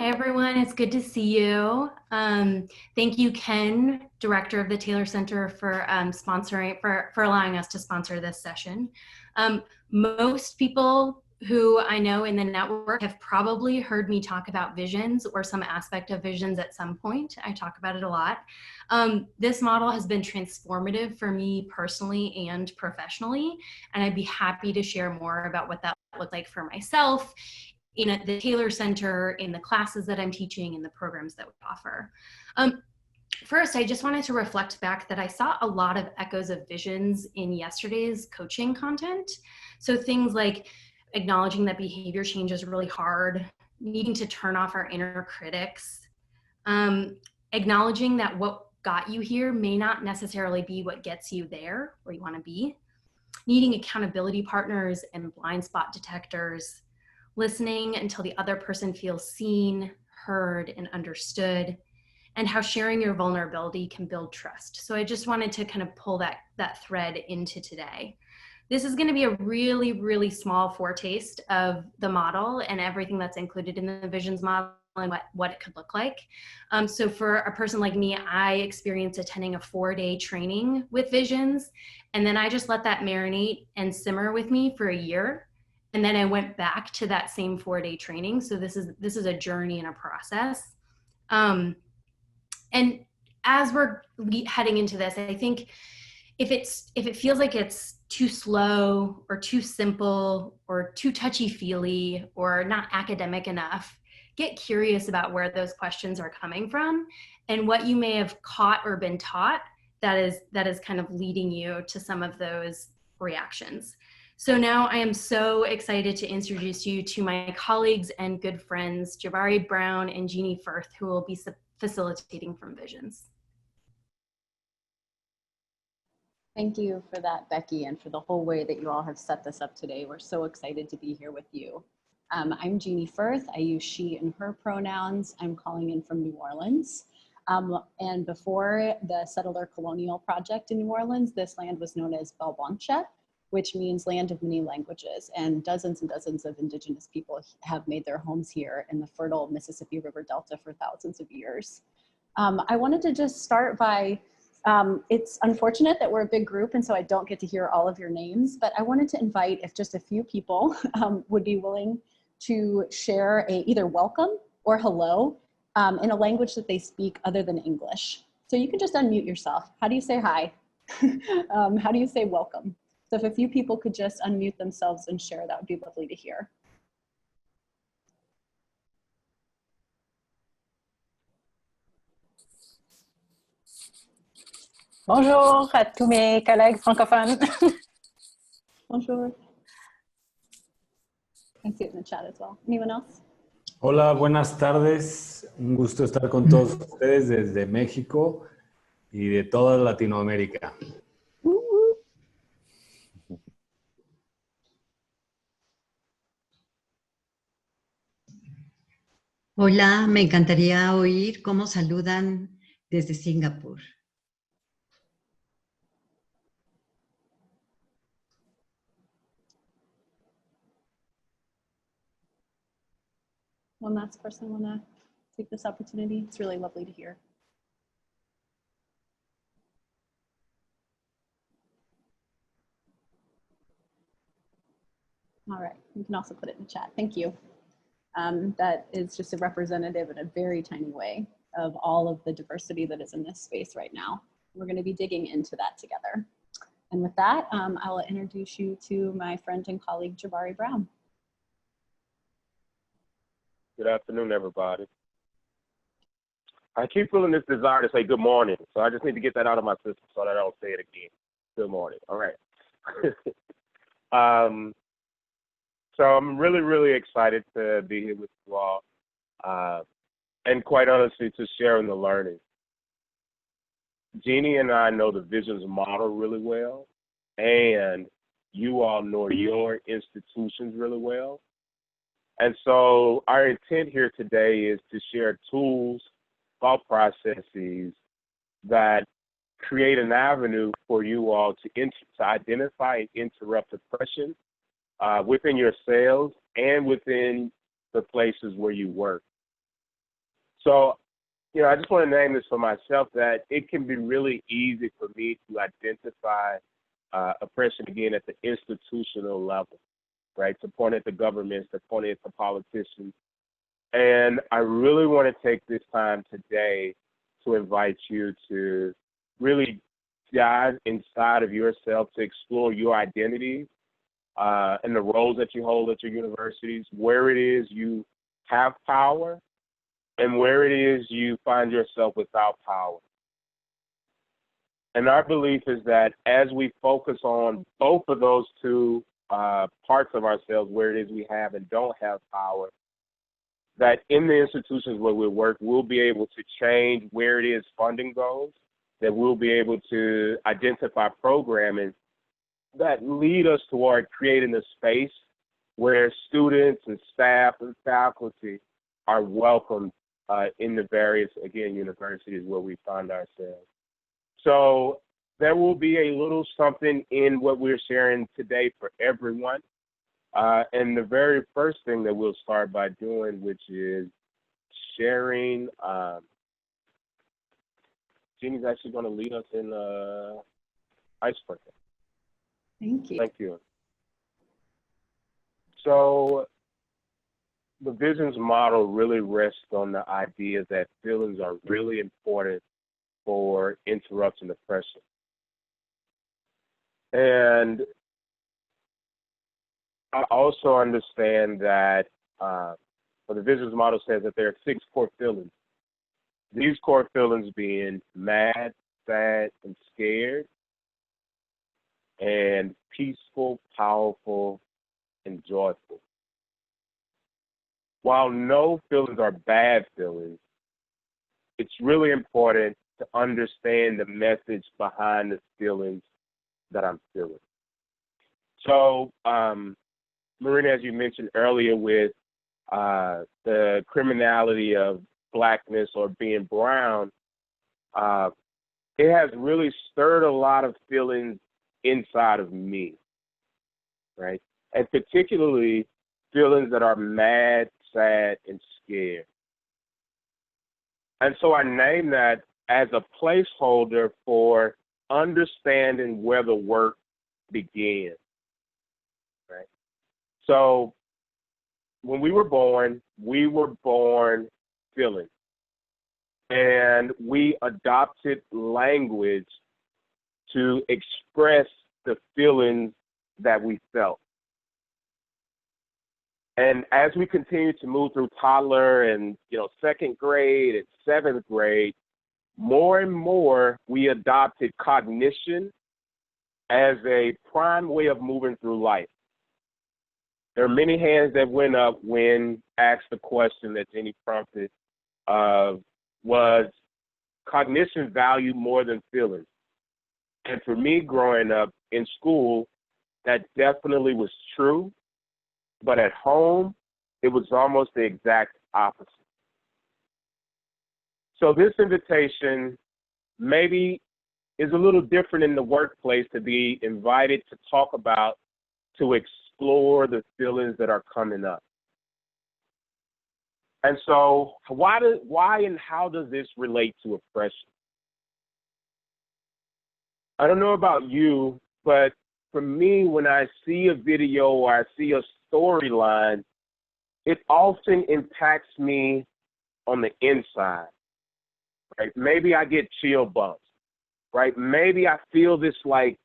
everyone. It's good to see you. Thank you, Ken, director of the Taylor Center, for for allowing us to sponsor this session. Most people who I know in the network have probably heard me talk about visions or some aspect of visions at some point. I talk about it a lot. This model has been transformative for me personally and professionally, and I'd be happy to share more about what that looked like for myself in the Taylor Center, in the classes that I'm teaching, in the programs that we offer. First, I just wanted to reflect back that I saw a lot of echoes of visions in yesterday's coaching content. So things like acknowledging that behavior change is really hard, needing to turn off our inner critics, acknowledging that what got you here may not necessarily be what gets you there where you want to be, needing accountability partners and blind spot detectors, listening until the other person feels seen, heard, and understood, and how sharing your vulnerability can build trust. So I just wanted to kind of pull that thread into today. This is going to be a really, really small foretaste of the model and everything that's included in the visions model and what it could look like. So for a person like me, I experienced attending a 4-day training with visions, and then I just let that marinate and simmer with me for a year. And then I went back to that same 4-day training. So this is a journey and a process. And as we're heading into this, I think if it feels like it's too slow or too simple or too touchy-feely or not academic enough, get curious about where those questions are coming from and what you may have caught or been taught that is kind of leading you to some of those reactions. So now I am so excited to introduce you to my colleagues and good friends, Jabari Brown and Jeanne Firth, who will be facilitating from Visions. Thank you for that, Becky, and for the whole way that you all have set this up today. We're so excited to be here with you. I'm Jeanne Firth. I use she and her pronouns. I'm calling in from New Orleans. And before the Settler Colonial Project in New Orleans, this land was known as Balboncha, which means land of many languages. And dozens of indigenous people have made their homes here in the fertile Mississippi River Delta for thousands of years. I wanted to just start by, it's unfortunate that we're a big group and so I don't get to hear all of your names, but I wanted to invite if just a few people would be willing to share either welcome or hello in a language that they speak other than English. So you can just unmute yourself. How do you say hi? How do you say welcome? So if a few people could just unmute themselves and share, that would be lovely to hear. Bonjour à tous mes collègues francophones. Bonjour. I see it in the chat as well. Anyone else? Hola, buenas tardes. Un gusto estar con todos ustedes desde México y de toda Latinoamérica. Hola, me encantaría oír cómo saludan desde Singapur. One last person want to take this opportunity? It's really lovely to hear. All right, you can also put it in the chat. Thank you. That is just a representative in a very tiny way of all of the diversity that is in this space right now. We're going to be digging into that together. And with that, I will introduce you to my friend and colleague, Jabari Brown. Good afternoon, everybody. I keep feeling this desire to say good morning, so I just need to get that out of my system so that I don't say it again. Good morning. All right. So I'm really, really excited to be here with you all, and quite honestly, to share in the learning. Jeanne and I know the Visions model really well, and you all know your institutions really well. And so our intent here today is to share tools, thought processes that create an avenue for you all to identify and interrupt oppression within your sales and within the places where you work. So, I just want to name this for myself, that it can be really easy for me to identify oppression, again, at the institutional level, right? To point at the governments, to point at the politicians. And I really want to take this time today to invite you to really dive inside of yourself, to explore your identities and the roles that you hold at your universities, where it is you have power and where it is you find yourself without power. And our belief is that as we focus on both of those two parts of ourselves, where it is we have and don't have power, that in the institutions where we work, we'll be able to change where it is funding goes, that we'll be able to identify programming that lead us toward creating a space where students and staff and faculty are welcomed in the various, again, universities where we find ourselves. So there will be a little something in what we're sharing today for everyone. And the very first thing that we'll start by doing, which is sharing, Jeanne's actually going to lead us in icebreaker. Thank you. Thank you. So the visions model really rests on the idea that feelings are really important for interrupting oppression. And I also understand that the visions model says that there are 6 core feelings. These core feelings being mad, sad, and scared, and peaceful, powerful, and joyful. While no feelings are bad feelings, it's really important to understand the message behind the feelings that I'm feeling. So, Marina, as you mentioned earlier with the criminality of Blackness or being brown, it has really stirred a lot of feelings inside of me, right? And particularly feelings that are mad, sad, and scared. And so I name that as a placeholder for understanding where the work began, right? So when we were born feeling. And we adopted language to express the feelings that we felt. And as we continue to move through toddler and, 2nd grade and 7th grade, more and more we adopted cognition as a prime way of moving through life. There are many hands that went up when asked the question that Jenny prompted was cognition valued more than feelings? And for me growing up in school, that definitely was true. But at home, it was almost the exact opposite. So this invitation maybe is a little different in the workplace, to be invited to talk about, to explore the feelings that are coming up. And so why and how does this relate to oppression? I don't know about you, but for me, when I see a video or I see a storyline, it often impacts me on the inside, right? Maybe I get chill bumps, right? Maybe I feel this like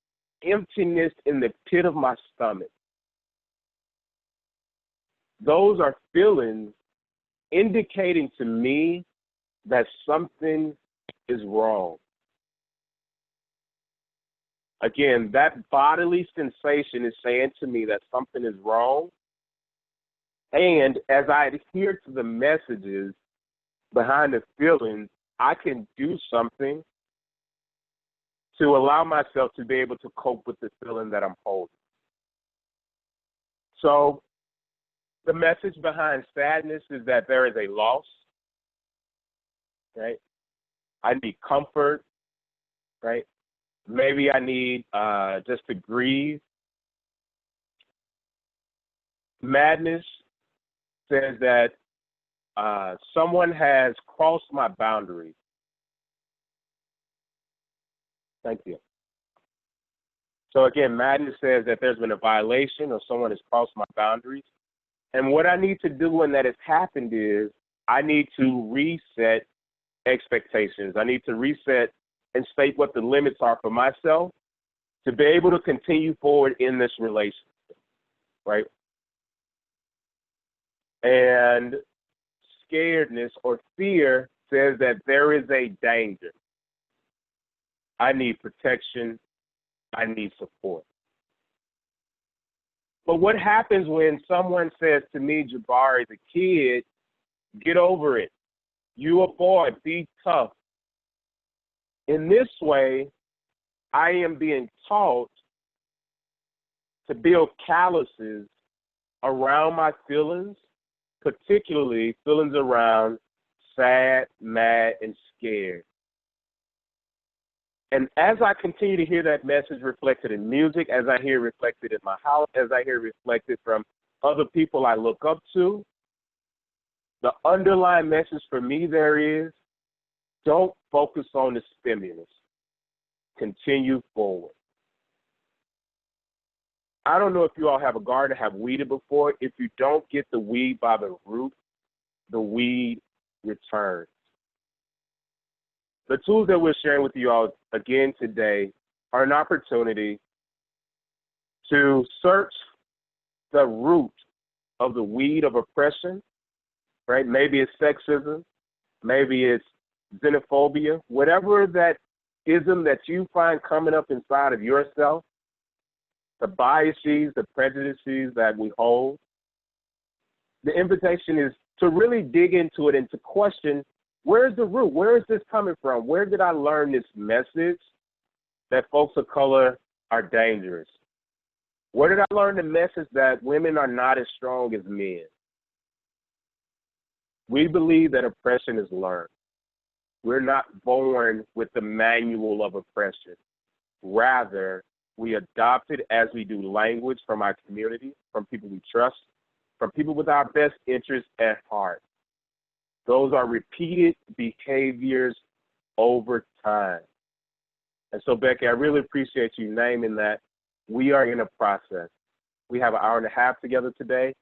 emptiness in the pit of my stomach. Those are feelings indicating to me that something is wrong. Again, that bodily sensation is saying to me that something is wrong. And as I adhere to the messages behind the feelings, I can do something to allow myself to be able to cope with the feeling that I'm holding. So the message behind sadness is that there is a loss, right? I need comfort, right? Maybe I need just to grieve. Madness says that someone has crossed my boundaries. Thank you. So again, Madden says that there's been a violation or someone has crossed my boundaries. And what I need to do when that has happened is I need to reset expectations. I need to reset and state what the limits are for myself to be able to continue forward in this relationship, right? And scaredness or fear says that there is a danger. I need protection. I need support. But what happens when someone says to me, Jabari, the kid, get over it. You a boy, be tough. In this way, I am being taught to build calluses around my feelings, particularly feelings around sad, mad, and scared. And as I continue to hear that message reflected in music, as I hear reflected in my house, as I hear reflected from other people I look up to, the underlying message for me there is, don't focus on the stimulus. Continue forward. I don't know if you all have a garden, have weeded before. If you don't get the weed by the root, the weed returns. The tools that we're sharing with you all again today are an opportunity to search the root of the weed of oppression, right? Maybe it's sexism, maybe it's xenophobia, whatever that ism that you find coming up inside of yourself, the biases, the prejudices that we hold. The invitation is to really dig into it and to question, where's the root? Where is this coming from? Where did I learn this message that folks of color are dangerous? Where did I learn the message that women are not as strong as men? We believe that oppression is learned. We're not born with the manual of oppression. Rather, we adopt it as we do language from our community, from people we trust, from people with our best interests at heart. Those are repeated behaviors over time. And so, Becky, I really appreciate you naming that. We are in a process. We have an hour and a half together today.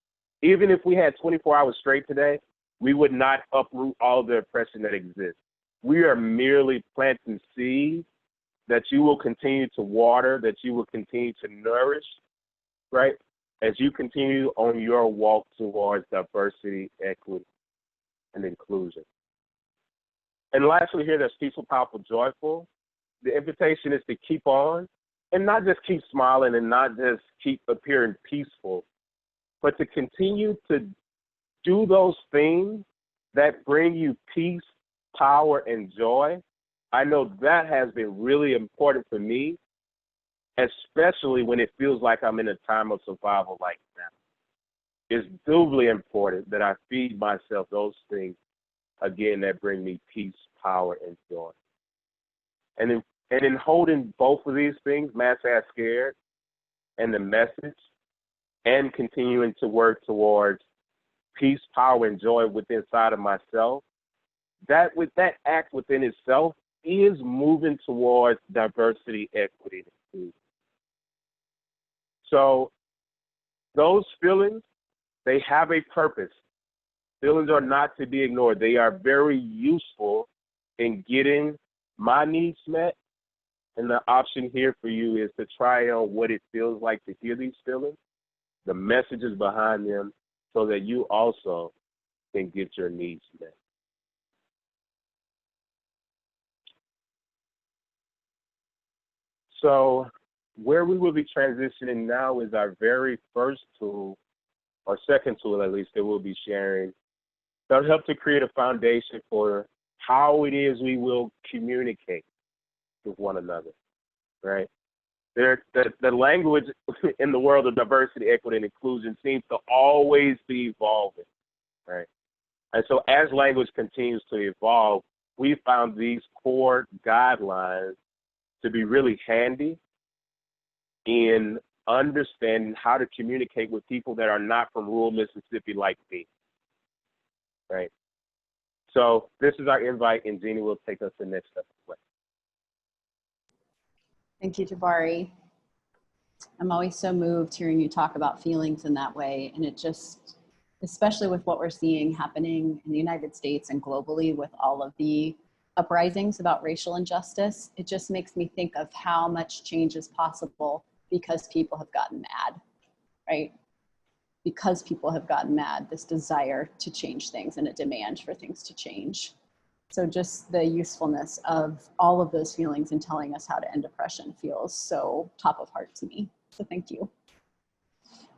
Even if we had 24 hours straight today, we would not uproot all the oppression that exists. We are merely planting seeds that you will continue to water, that you will continue to nourish, right? As you continue on your walk towards diversity, equity, and inclusion. And lastly here, that's peaceful, powerful, joyful. The invitation is to keep on and not just keep smiling and not just keep appearing peaceful, but to continue to do those things that bring you peace, power, and joy. I know that has been really important for me, especially when it feels like I'm in a time of survival like that. It's doubly important that I feed myself those things, again, that bring me peace, power, and joy. And in holding both of these things, Mass Ass Scared and the message, and continuing to work towards peace, power, and joy within inside of myself, that act within itself is moving towards diversity, equity, and inclusion. So those feelings, they have a purpose. Feelings are not to be ignored. They are very useful in getting my needs met. And the option here for you is to try on what it feels like to hear these feelings, the messages behind them, so that you also can get your needs met. So where we will be transitioning now is our very first tool, or second tool at least, that we'll be sharing. That'll help to create a foundation for how it is we will communicate with one another, right? The language in the world of diversity, equity, and inclusion seems to always be evolving, right? And so as language continues to evolve, we found these core guidelines to be really handy in understanding how to communicate with people that are not from rural Mississippi like me, right? So this is our invite, and Jeanne will take us the next step of the way. Thank you, Jabari. I'm always so moved hearing you talk about feelings in that way. And it just, especially with what we're seeing happening in the United States and globally with all of the uprisings about racial injustice, it just makes me think of how much change is possible because people have gotten mad, right? Because people have gotten mad, this desire to change things and a demand for things to change. So just the usefulness of all of those feelings and telling us how to end oppression feels so top of heart to me. So thank you.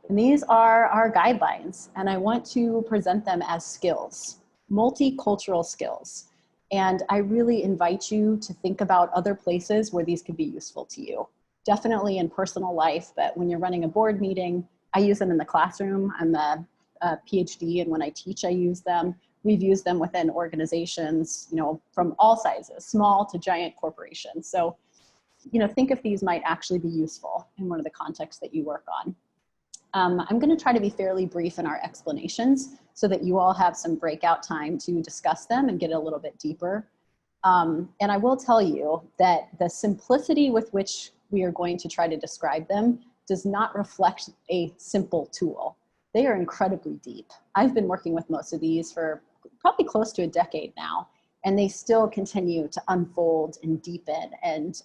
And these are our guidelines, and I want to present them as skills, multicultural skills. And I really invite you to think about other places where these could be useful to you. Definitely in personal life, but when you're running a board meeting, I use them in the classroom. I'm a PhD, and when I teach, I use them. We've used them within organizations, you know, from all sizes, small to giant corporations. So, you know, think if these might actually be useful in one of the contexts that you work on. I'm going to try to be fairly brief in our explanations so that you all have some breakout time to discuss them and get a little bit deeper. And I will tell you that the simplicity with which we are going to try to describe them does not reflect a simple tool. They are incredibly deep. I've been working with most of these for probably close to a decade now, and they still continue to unfold and deepen and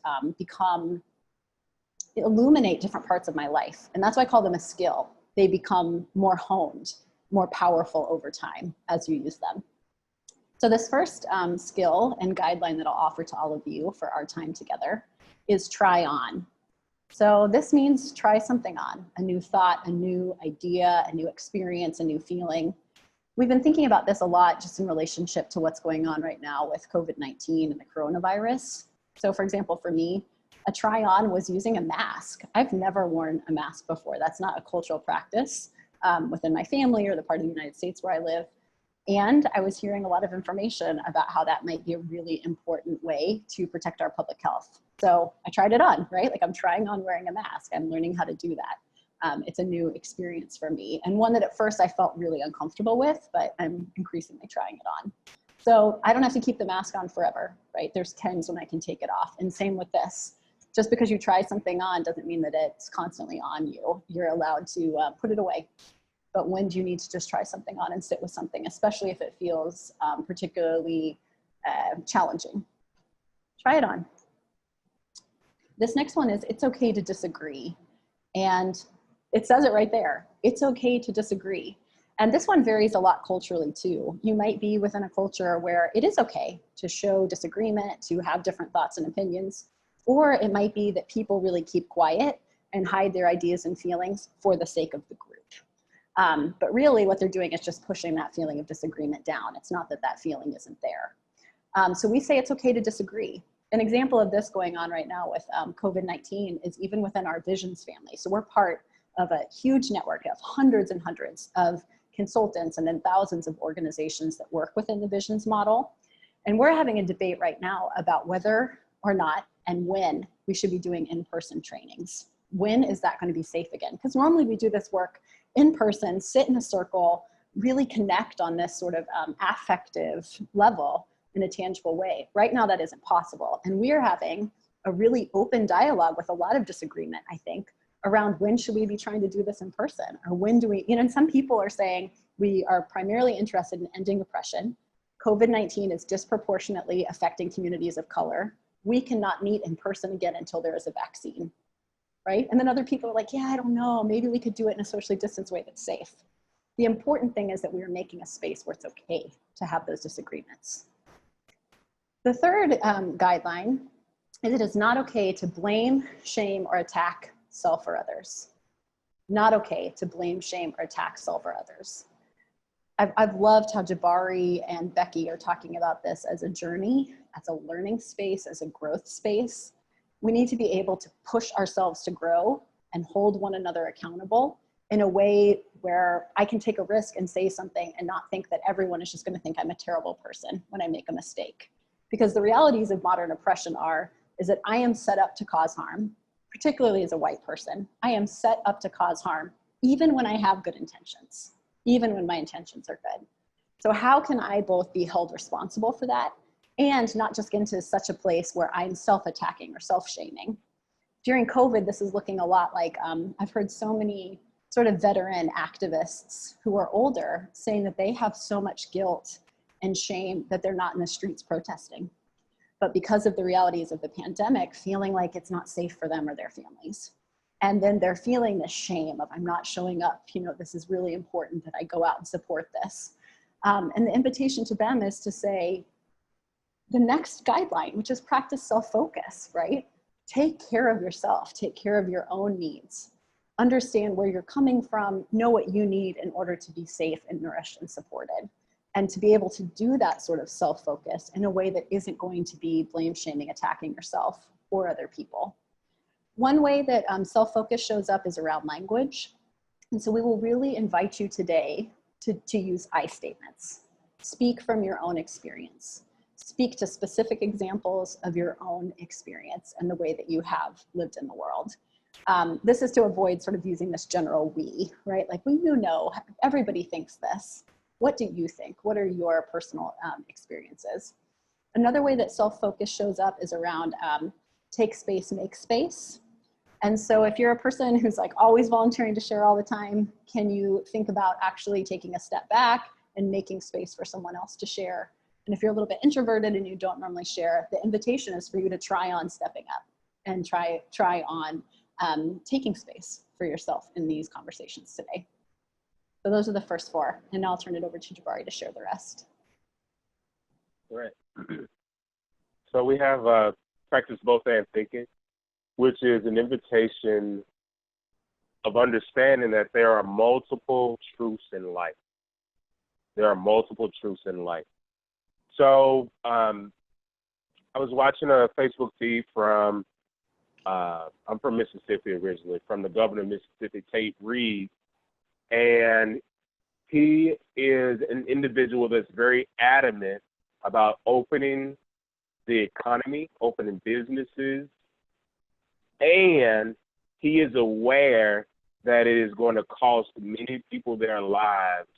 illuminate different parts of my life. And that's why I call them a skill. They become more honed, more powerful over time as you use them. So this first skill and guideline that I'll offer to all of you for our time together is try on. So this means try something on, a new thought, a new idea, a new experience, a new feeling. We've been thinking about this a lot just in relationship to what's going on right now with COVID-19 and the coronavirus. So for example, for me, a try on was using a mask. I've never worn a mask before. That's not a cultural practice within my family or the part of the United States where I live. And I was hearing a lot of information about how that might be a really important way to protect our public health. So I tried it on, right? Like I'm trying on wearing a mask. I'm learning how to do that. It's a new experience for me, and one that at first I felt really uncomfortable with, but I'm increasingly trying it on. So I don't have to keep the mask on forever, right? There's times when I can take it off. And same with this. Just because you try something on doesn't mean that it's constantly on you. You're allowed to put it away. But when do you need to just try something on and sit with something, especially if it feels particularly challenging? Try it on. This next one is it's okay to disagree. And it says it right there. It's okay to disagree. And this one varies a lot culturally too. You might be within a culture where it is okay to show disagreement, to have different thoughts and opinions. Or it might be that people really keep quiet and hide their ideas and feelings for the sake of the group. But really what they're doing is just pushing that feeling of disagreement down. It's not that that feeling isn't there. So we say it's okay to disagree. An example of this going on right now with COVID-19 is even within our Visions family. So we're part of a huge network of hundreds and hundreds of consultants and then thousands of organizations that work within the Visions model. And we're having a debate right now about whether or not and when we should be doing in-person trainings. When is that going to be safe again? Because normally we do this work in person, sit in a circle, really connect on this sort of affective level in a tangible way. Right now that isn't possible. And we are having a really open dialogue with a lot of disagreement, I think, around when should we be trying to do this in person? Or when do we, you know, and some people are saying we are primarily interested in ending oppression. COVID-19 is disproportionately affecting communities of color. We cannot meet in person again until there is a vaccine, right? And then other people are like, yeah, I don't know, maybe we could do it in a socially distanced way that's safe. The important thing is that we are making a space where it's okay to have those disagreements. The third guideline is it is not okay to blame, shame, or attack self or others. Not okay to blame, shame, or attack self or others. I've loved how Jabari and Becky are talking about this as a journey, as a learning space, as a growth space. We need to be able to push ourselves to grow and hold one another accountable in a way where I can take a risk and say something and not think that everyone is just going to think I'm a terrible person when I make a mistake. Because the realities of modern oppression is that I am set up to cause harm, particularly as a white person. I am set up to cause harm, even when I have good intentions, even when my intentions are good. So how can I both be held responsible for that and not just get into such a place where I'm self-attacking or self-shaming? During COVID, this is looking a lot like, I've heard so many sort of veteran activists who are older saying that they have so much guilt and shame that they're not in the streets protesting. But because of the realities of the pandemic, feeling like it's not safe for them or their families. And then they're feeling the shame of, I'm not showing up, you know, this is really important that I go out and support this. And the invitation to them is to say, the next guideline, which is practice self-focus, right? Take care of yourself, take care of your own needs. Understand where you're coming from, know what you need in order to be safe and nourished and supported. And to be able to do that sort of self-focus in a way that isn't going to be blame, shaming, attacking yourself or other people. One way that self-focus shows up is around language. And so we will really invite you today to use I statements. Speak from your own experience. Speak to specific examples of your own experience and the way that you have lived in the world. This is to avoid sort of using this general we, right? Like, well, you know, everybody thinks this. What do you think? What are your personal experiences? Another way that self-focus shows up is around take space, make space. And so if you're a person who's like always volunteering to share all the time, can you think about actually taking a step back and making space for someone else to share? And if you're a little bit introverted and you don't normally share, the invitation is for you to try on stepping up and try on taking space for yourself in these conversations today. So those are the first four, and now I'll turn it over to Jabari to share the rest. Right. So we have practice both and thinking, which is an invitation of understanding that there are multiple truths in life. There are multiple truths in life. So I was watching a Facebook feed from, I'm from Mississippi originally, from the governor of Mississippi, Tate Reeves, and he is an individual that's very adamant about opening the economy, opening businesses, and he is aware that it is going to cost many people their lives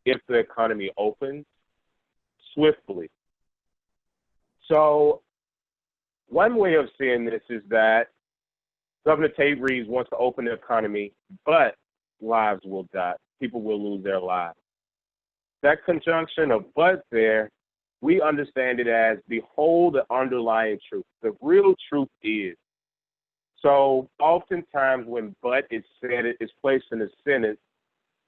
if the economy opens swiftly. So one way of seeing this is that Governor Tate Reeves wants to open the economy, but lives will die. People will lose their lives. That conjunction of but there, we understand it as behold the underlying truth. The real truth is. So oftentimes when but is said, it is placed in a sentence,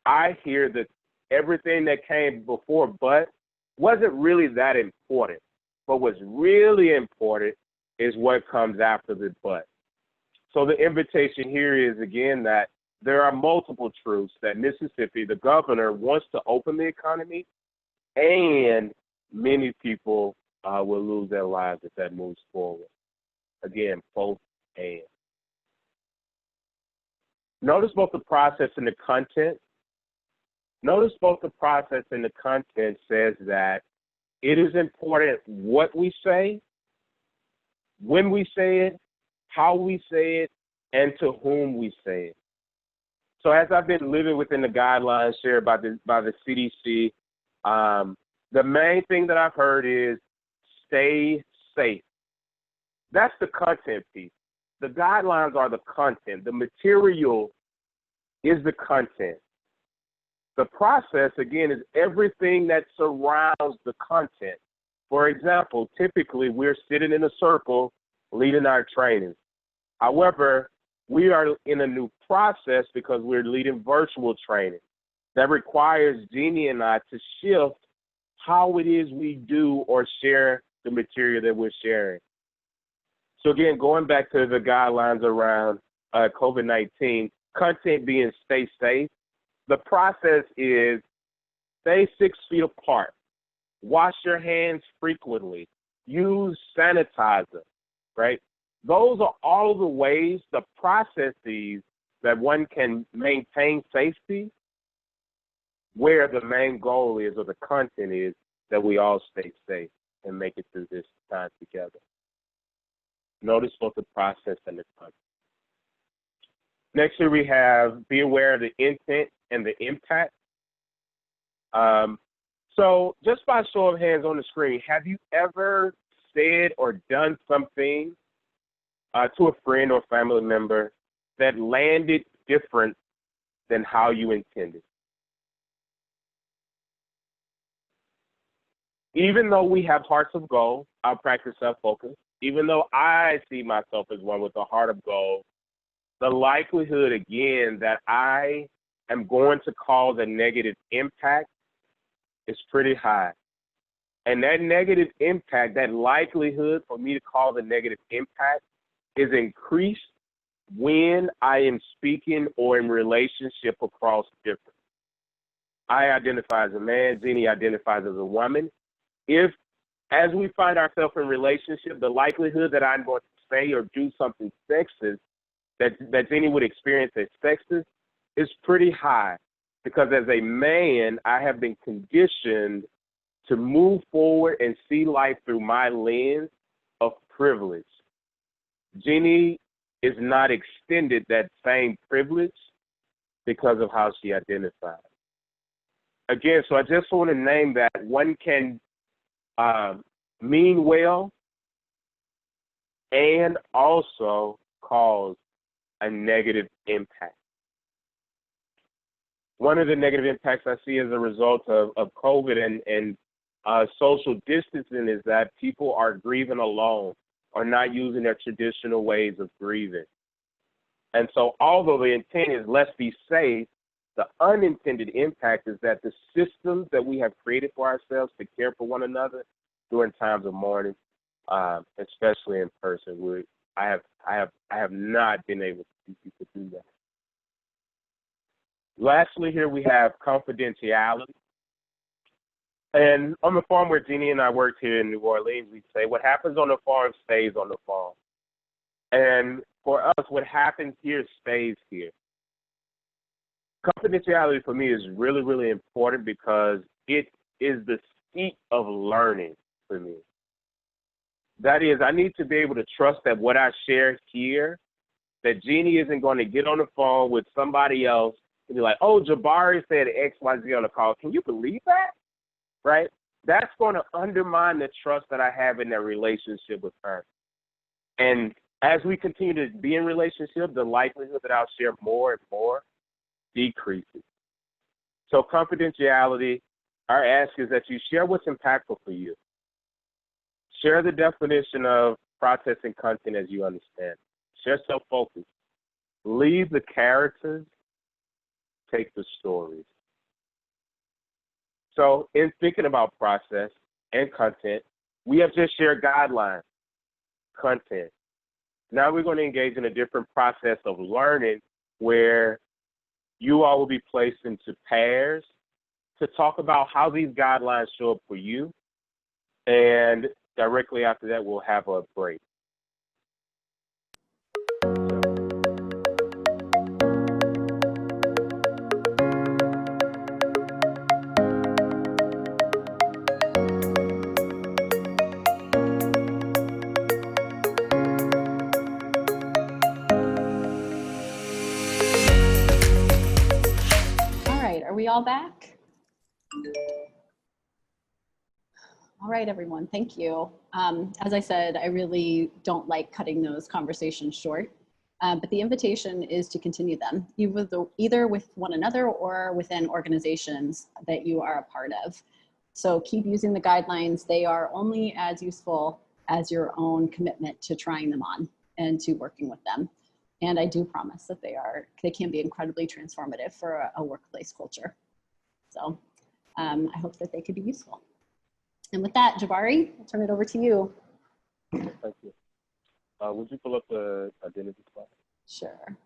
I hear that everything that came before but wasn't really that important. But what's really important is what comes after the but. So the invitation here is, again, that there are multiple truths that Mississippi, the governor, wants to open the economy, and many people will lose their lives if that moves forward. Again, both and. Notice both the process and the content. Notice both the process and the content says that it is important what we say, when we say it, how we say it, and to whom we say it. So as I've been living within the guidelines shared by the CDC, the main thing that I've heard is stay safe. That's the content piece. The guidelines are the content. The material is the content. The process, again, is everything that surrounds the content. For example, typically we're sitting in a circle leading our training. However, we are in a new process because we're leading virtual training. That requires Jeanne and I to shift how it is we do or share the material that we're sharing. So again, going back to the guidelines around COVID-19, content being stay safe, the process is stay 6 feet apart, wash your hands frequently, use sanitizer, right? Those are all of the ways, the processes that one can maintain safety, where the main goal is, or the content is, that we all stay safe and make it through this time together. Notice both the process and the content. Next here we have be aware of the intent and the impact. So just by show of hands on the screen, have you ever said or done something to a friend or family member that landed different than how you intended? Even though we have hearts of gold, I'll practice self-focus. Even though I see myself as one with a heart of gold, the likelihood, again, that I am going to cause a negative impact is pretty high. And that negative impact, that likelihood for me to cause a negative impact is increased when I am speaking or in relationship across different. I identify as a man, Jeanne identifies as a woman. If, as we find ourselves in relationship, the likelihood that I'm going to say or do something sexist, that Jeanne would experience as sexist, is pretty high. Because as a man, I have been conditioned to move forward and see life through my lens of privilege. Jeanne is not extended that same privilege because of how she identifies. Again, so I just want to name that one can mean well and also cause a negative impact. One of the negative impacts I see as a result of COVID and social distancing is that people are grieving alone or not using their traditional ways of grieving. And so although the intent is let's be safe, the unintended impact is that the systems that we have created for ourselves to care for one another during times of mourning, especially in person, I have not been able to do that. Lastly, here we have confidentiality. And on the farm where Jeanne and I worked here in New Orleans, we say what happens on the farm stays on the farm. And for us, what happens here stays here. Confidentiality for me is really, really important because it is the seat of learning for me. That is, I need to be able to trust that what I share here, that Jeanne isn't going to get on the phone with somebody else and be like, oh, Jabari said X, Y, Z on the call. Can you believe that? Right? That's going to undermine the trust that I have in that relationship with her. And as we continue to be in relationship, the likelihood that I'll share more and more decreases. So confidentiality, our ask is that you share what's impactful for you. Share the definition of processing content as you understand. Share self-focus. Leave the characters, take the stories. So in thinking about process and content, we have just shared guidelines, content. Now we're going to engage in a different process of learning where you all will be placed into pairs to talk about how these guidelines show up for you. And directly after that, we'll have a break. Are we all back? All right, everyone, thank you. As I said, I really don't like cutting those conversations short, but the invitation is to continue them, either with one another or within organizations that you are a part of. So keep using the guidelines. They are only as useful as your own commitment to trying them on and to working with them. And I do promise that they can be incredibly transformative for a workplace culture. So I hope that they could be useful. And with that, Jabari, I'll turn it over to you. Thank you. Would you pull up the identity slide? Sure.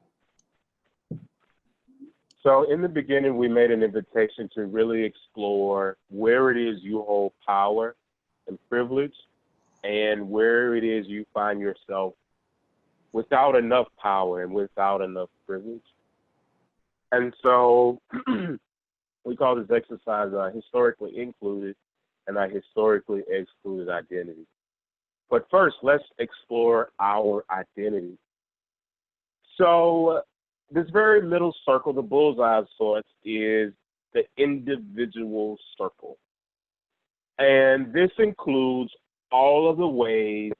So in the beginning, we made an invitation to really explore where it is you hold power and privilege and where it is you find yourself without enough power and without enough privilege. And so we call this exercise historically included and a historically excluded identity. But first, let's explore our identity. So this very middle circle, the bullseye of sorts, is the individual circle. And this includes all of the ways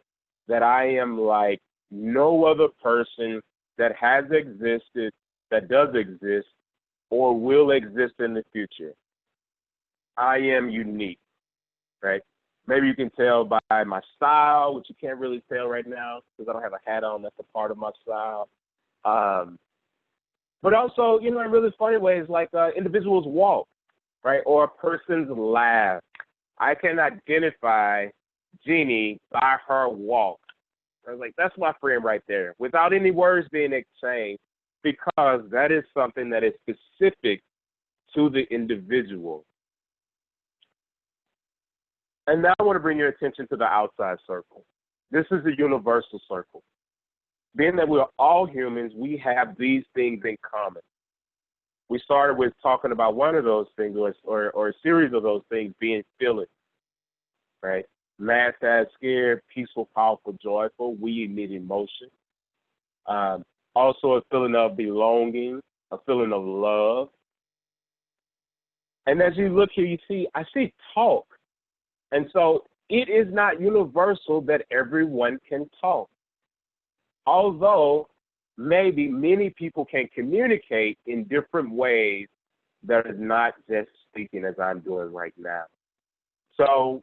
that I am like no other person that has existed, that does exist, or will exist in the future. I am unique, right? Maybe you can tell by my style, which you can't really tell right now because I don't have a hat on. That's a part of my style. But also, you know, in really funny ways, like individuals walk, right? Or a person's laugh. I can identify Jeanne by her walk. I was like, that's my friend right there, without any words being exchanged, because that is something that is specific to the individual. And now I want to bring your attention to the outside circle. This is a universal circle. Being that we're all humans, we have these things in common. We started with talking about one of those things, or a series of those things being feeling, right? Mad, sad, scared, peaceful, powerful, joyful. We emit emotion. Also a feeling of belonging, a feeling of love. And as you look here, I see talk. And so it is not universal that everyone can talk. Although maybe many people can communicate in different ways that is not just speaking as I'm doing right now. So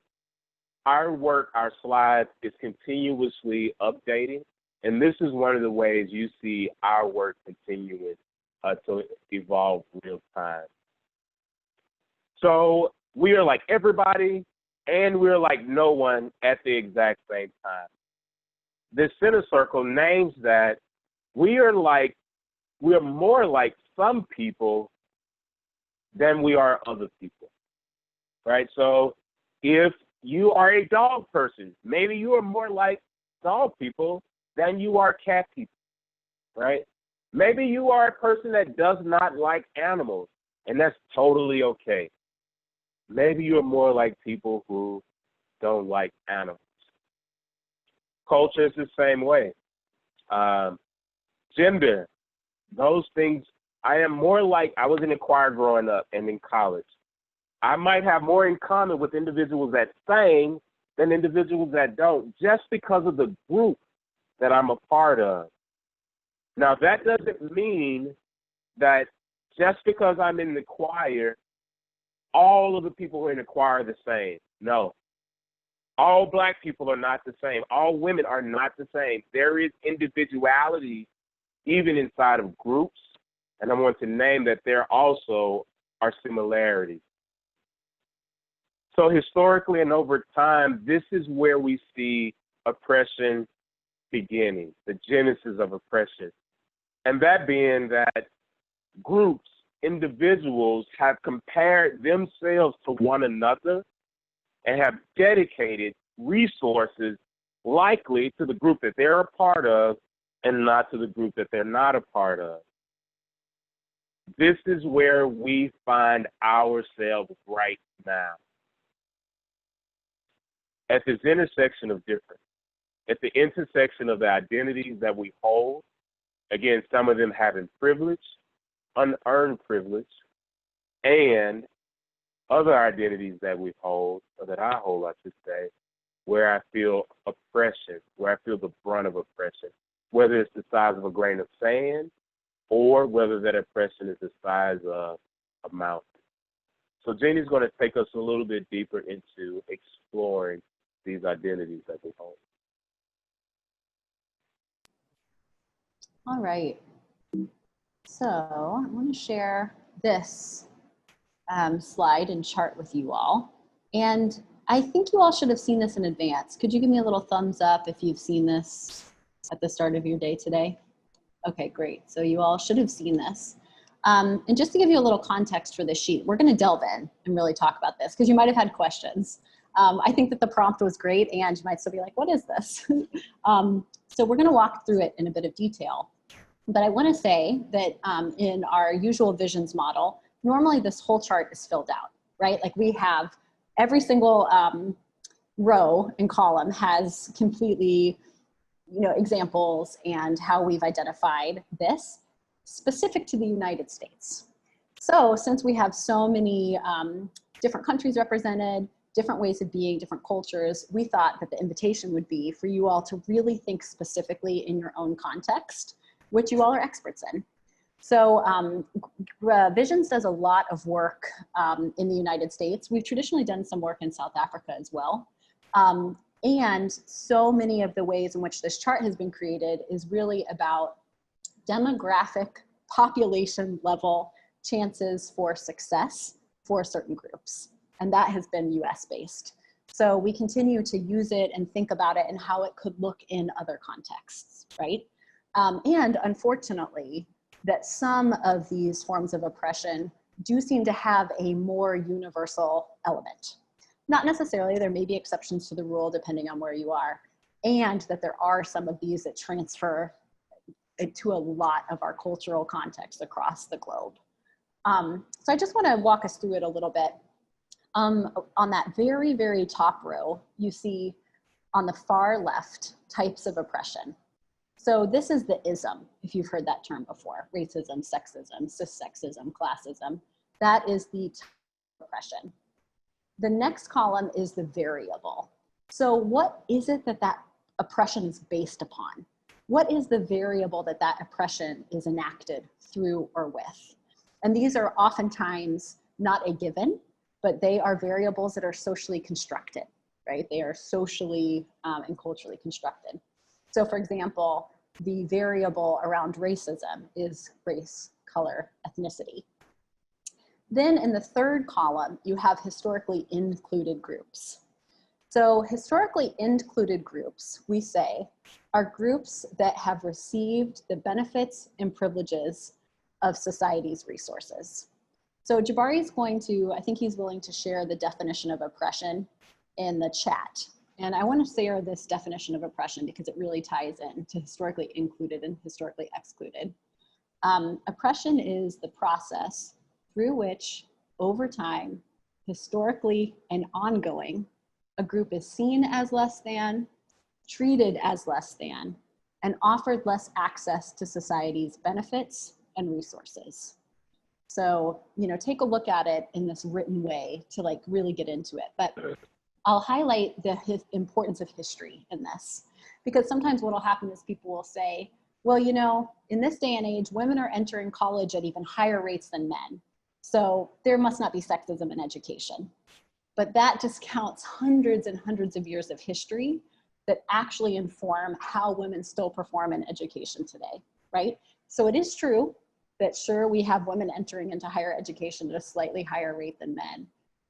our work, our slides is continuously updating. And this is one of the ways you see our work continuing to evolve real time. So we are like everybody, and we're like no one at the exact same time. This center circle names that we are more like some people than we are other people, right? So if you are a dog person, maybe you are more like dog people than you are cat people, right? Maybe you are a person that does not like animals, and that's totally okay. Maybe you're more like people who don't like animals. Culture is the same way. Gender, those things, I was in a choir growing up and in college. I might have more in common with individuals that sing than individuals that don't, just because of the group that I'm a part of. Now, that doesn't mean that just because I'm in the choir, all of the people who are in the choir are the same. No. All Black people are not the same. All women are not the same. There is individuality even inside of groups, and I want to name that there also are similarities. So historically and over time, this is where we see oppression beginning, the genesis of oppression. And that being that groups, individuals have compared themselves to one another and have dedicated resources likely to the group that they're a part of and not to the group that they're not a part of. This is where we find ourselves right now. At this intersection of difference, at the intersection of the identities that we hold, again, some of them having privilege, unearned privilege, and other identities that we hold, or that I hold, I should say, where I feel oppression, where I feel the brunt of oppression, whether it's the size of a grain of sand or whether that oppression is the size of a mountain. So Jeanne is going to take us a little bit deeper into exploring these identities that we hold. All right. So I want to share this slide and chart with you all. And I think you all should have seen this in advance. Could you give me a little thumbs up if you've seen this at the start of your day today? Okay, great. So you all should have seen this. And just to give you a little context for this sheet, we're going to delve in and really talk about this because you might have had questions. I think that the prompt was great and you might still be like, what is this? So we're going to walk through it in a bit of detail. But I want to say that in our usual visions model, normally this whole chart is filled out, right? Like we have every single row and column has completely, examples and how we've identified this specific to the United States. So since we have so many different countries represented, different ways of being, different cultures, we thought that the invitation would be for you all to really think specifically in your own context, which you all are experts in. So Visions does a lot of work in the United States. We've traditionally done some work in South Africa as well. And so many of the ways in which this chart has been created is really about demographic, population level chances for success for certain groups. And that has been US based. So we continue to use it and think about it and how it could look in other contexts, right? And unfortunately, that some of these forms of oppression do seem to have a more universal element. Not necessarily, there may be exceptions to the rule depending on where you are, and that there are some of these that transfer to a lot of our cultural context across the globe. So I just want to walk us through it a little bit. On that very, very top row, you see on the far left, types of oppression. So this is the ism, if you've heard that term before: racism, sexism, cissexism, classism. That is the type of oppression. The next column is the variable. So what is it that that oppression is based upon? What is the variable that that oppression is enacted through or with? And these are oftentimes not a given, but they are variables that are socially constructed, right? They are socially and culturally constructed. So for example, the variable around racism is race, color, ethnicity. Then in the third column, you have historically included groups. So historically included groups, we say, are groups that have received the benefits and privileges of society's resources. So Jabari is going to, I think he's willing to share the definition of oppression in the chat. And I want to share this definition of oppression because it really ties in to historically included and historically excluded. Oppression is the process through which, over time, historically and ongoing, a group is seen as less than, treated as less than, and offered less access to society's benefits and resources. So, take a look at it in this written way to like really get into it. But I'll highlight the importance of history in this, because sometimes what will happen is people will say, well, in this day and age, women are entering college at even higher rates than men. So there must not be sexism in education. But that discounts hundreds and hundreds of years of history that actually inform how women still perform in education today, right? So it is true that sure, we have women entering into higher education at a slightly higher rate than men.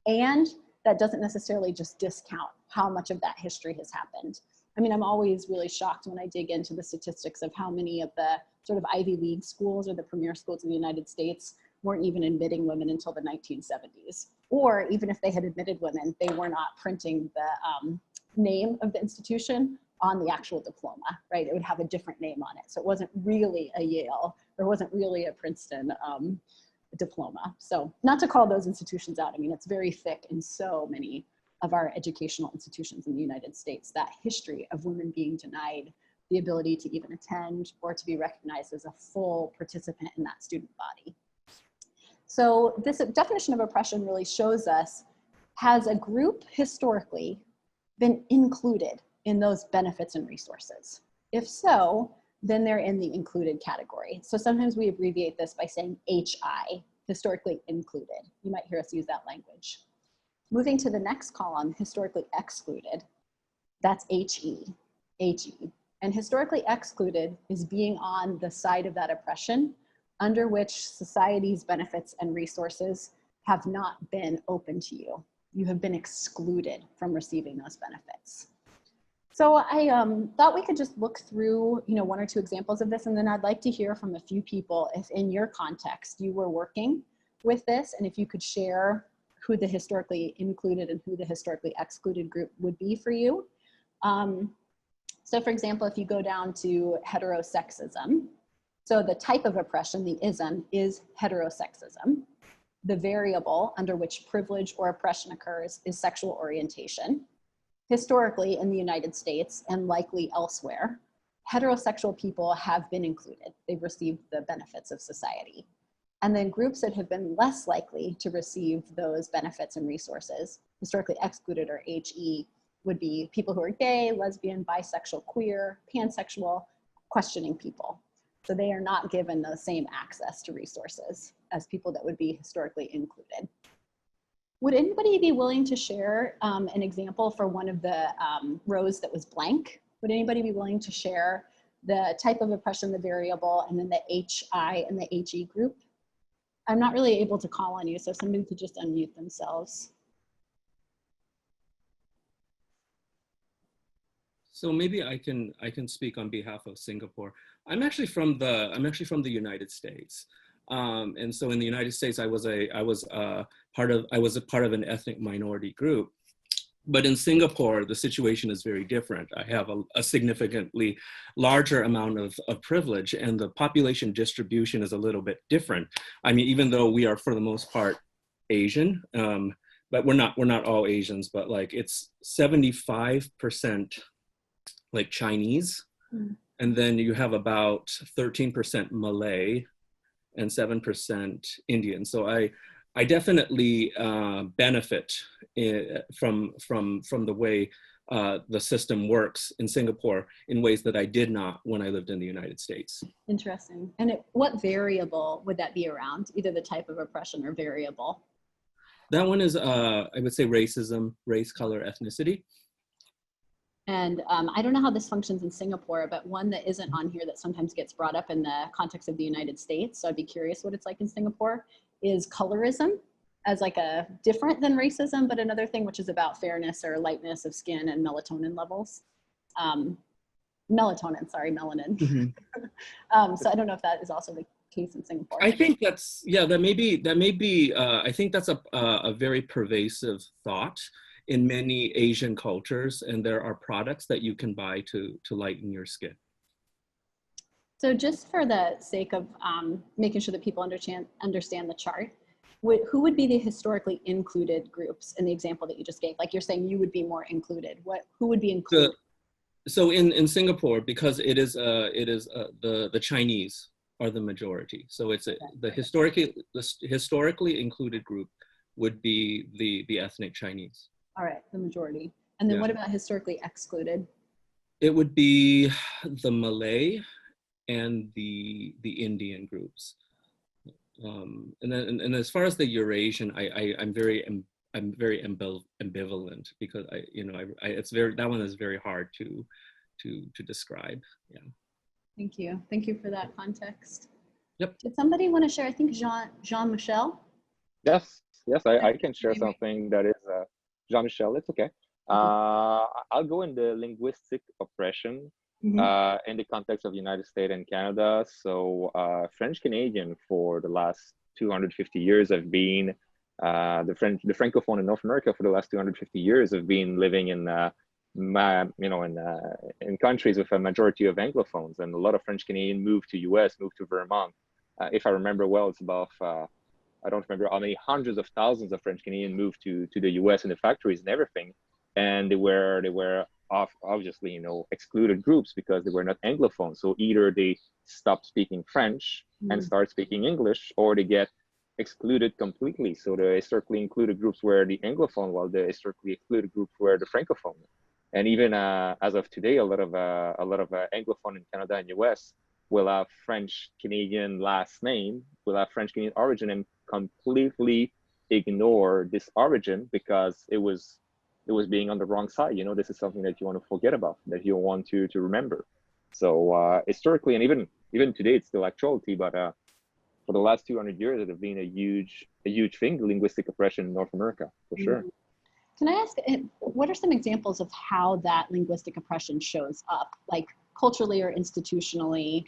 And that doesn't necessarily just discount how much of that history has happened. I mean, I'm always really shocked when I dig into the statistics of how many of the sort of Ivy League schools or the premier schools in the United States weren't even admitting women until the 1970s. Or even if they had admitted women, they were not printing the name of the institution on the actual diploma, right? It would have a different name on it. So it wasn't really a Yale, or wasn't really a Princeton diploma. So not to call those institutions out. I mean, it's very thick in so many of our educational institutions in the United States, that history of women being denied the ability to even attend or to be recognized as a full participant in that student body. So this definition of oppression really shows us, has a group historically been included in those benefits and resources? If so, then they're in the included category. So sometimes we abbreviate this by saying HI, historically included. You might hear us use that language. Moving to the next column, historically excluded, that's HE. And historically excluded is being on the side of that oppression under which society's benefits and resources have not been open to you. You have been excluded from receiving those benefits. So I thought we could just look through, one or two examples of this, and then I'd like to hear from a few people if in your context you were working with this, and if you could share who the historically included and who the historically excluded group would be for you. So for example, if you go down to heterosexism, so the type of oppression, the ism, is heterosexism. The variable under which privilege or oppression occurs is sexual orientation. Historically, in the United States and likely elsewhere, heterosexual people have been included. They've received the benefits of society. And then groups that have been less likely to receive those benefits and resources, historically excluded or HE, would be people who are gay, lesbian, bisexual, queer, pansexual, questioning people. So they are not given the same access to resources as people that would be historically included. Would anybody be willing to share an example for one of the rows that was blank? Would anybody be willing to share the type of oppression, the variable, and then the HI and the HE group? I'm not really able to call on you, so somebody could just unmute themselves. So maybe I can speak on behalf of Singapore. I'm actually from the United States, and so in the United States, I was a part of an ethnic minority group. But in Singapore, the situation is very different. I have a significantly larger amount of privilege, and the population distribution is a little bit different. I mean, even though we are for the most part Asian, but we're not all Asians, but like it's 75% like Chinese, and then you have about 13% Malay and 7% Indian. So I definitely benefit from the way the system works in Singapore in ways that I did not when I lived in the United States. Interesting. And what variable would that be around? Either the type of oppression or variable? That one is, I would say, racism, race, color, ethnicity. And I don't know how this functions in Singapore, but one that isn't on here that sometimes gets brought up in the context of the United States, so I'd be curious what it's like in Singapore, is colorism as like a different than racism, but another thing which is about fairness or lightness of skin and melatonin levels. Melanin. Mm-hmm. So I don't know if that is also the case in Singapore. I think that's, yeah, that may be, I think that's a very pervasive thought in many Asian cultures, and there are products that you can buy to lighten your skin. So just for the sake of making sure that people understand the chart, who would be the historically included groups in the example that you just gave? Like you're saying you would be more included. Who would be included? So in Singapore, because it is the Chinese are the majority. So it's the historically included group would be the ethnic Chinese. All right, the majority. And then Yeah. what about historically excluded? It would be the Malay and the Indian groups. And as far as the Eurasian, I'm very ambivalent because that one is very hard to describe. Yeah. Thank you. Thank you for that context. Yep. Did somebody want to share? I think Jean-Michel. Yes, I can share something that is Jean-Michel. It's okay. I'll go in the linguistic oppression in the context of the United States and Canada. So French Canadian for the last 250 years have been the Francophone in North America for the last 250 years have been living in in countries with a majority of Anglophones, and a lot of French Canadian moved to US, moved to Vermont. If I remember well, it's about I don't remember how many hundreds of thousands of French Canadian moved to the US in the factories and everything, and they were obviously excluded groups because they were not Anglophone. So either they stop speaking French and start speaking English, or they get excluded completely. So the historically included groups were the Anglophone, while the historically excluded groups were the Francophone. And even as of today, a lot of Anglophone in Canada and US will have French Canadian last name, will have French Canadian origin, and completely ignore this origin because it was being on the wrong side. This is something that you want to forget about, that you want to remember. So historically, and even today, it's still actuality, but for the last 200 years, it has been a huge thing, the linguistic oppression in North America, for sure. Can I ask, what are some examples of how that linguistic oppression shows up, like culturally or institutionally?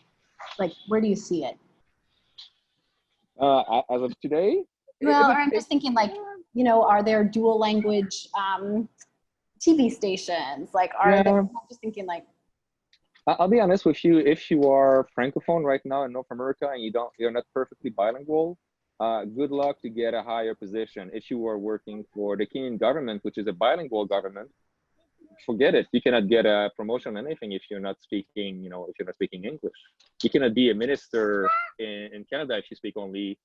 Like, where do you see it? As of today? Well, or I'm just thinking like, are there dual language TV stations? Like, I'm just thinking like. I'll be honest with you, if you are Francophone right now in North America and you're not perfectly bilingual, good luck to get a higher position. If you are working for the Kenyan government, which is a bilingual government, forget it. You cannot get a promotion or anything if you're not speaking, if you're not speaking English. You cannot be a minister in Canada if you speak only